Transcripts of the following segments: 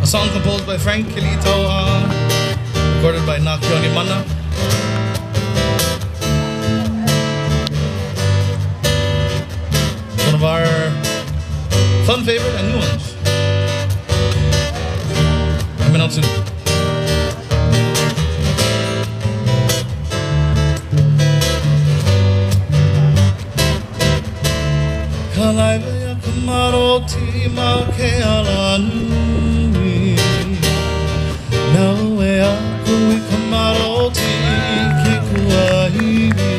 song composed by Frank Kilito, recorded by Nakioni Mana. One of our fun favorite and new ones. Coming out soon. Kalaiwa ya kamaroti ma ke ʻIolani. Naue aku I kamaroti ke kuahiwi.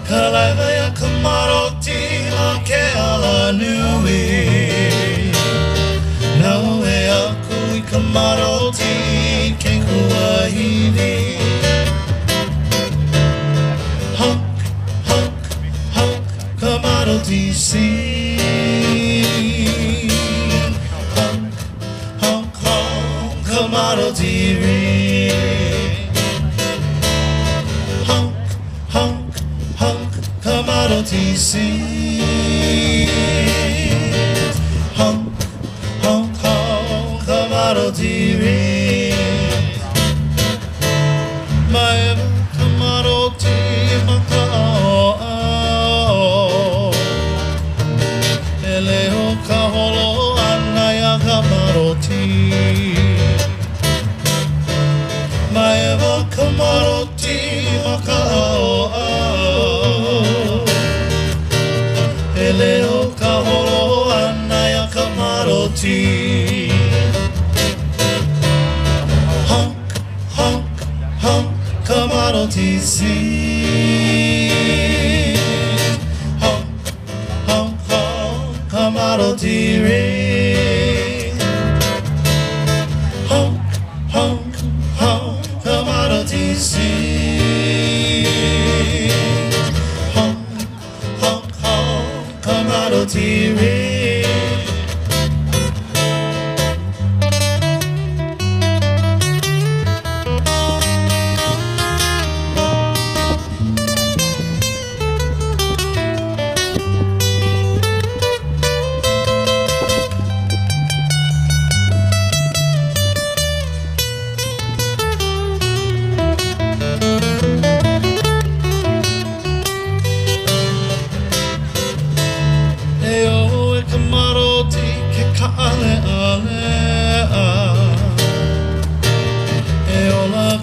Kalaiwa ya kamaroti ma ke ʻIolani. Naue aku I kamaroti ke kuahiwi. DC. Honk, honk, honk, commodity ring. Honk, honk, honk, commodity scene. Honk, honk, honk, commodity ring. My commodity, my Maeva kamaroti makaoa. Eleo kaholo anaya kamaroti. Honk, honk, honk, kamaroti sing. Honk, honk, honk, kamaroti ring. Honk, honk, honk, commodity scene. Honk, honk, honk, commodity ring.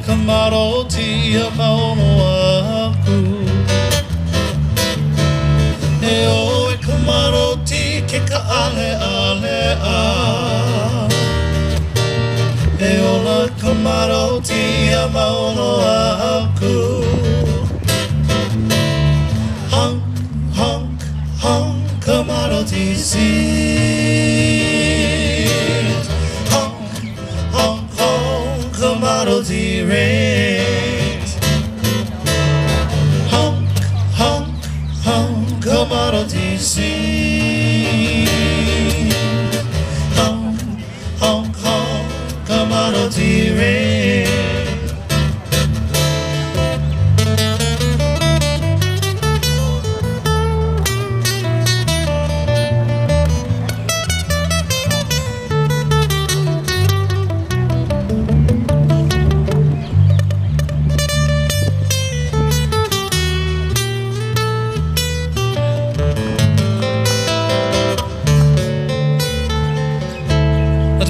Kamaroti a maono aku. E o e kamaroti ke ka ale ale a. E ola kamaroti a maono aku. Honk, honk, honk, kamaroti sing. Honk, honk, honk, kamaroti rings. Honk, honk, honk, commodity sing. Honk, honk, honk, commodity rings.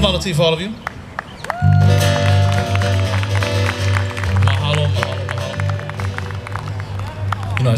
Mahalo tea for all of you. Mahalo, mahalo, mahalo. You know,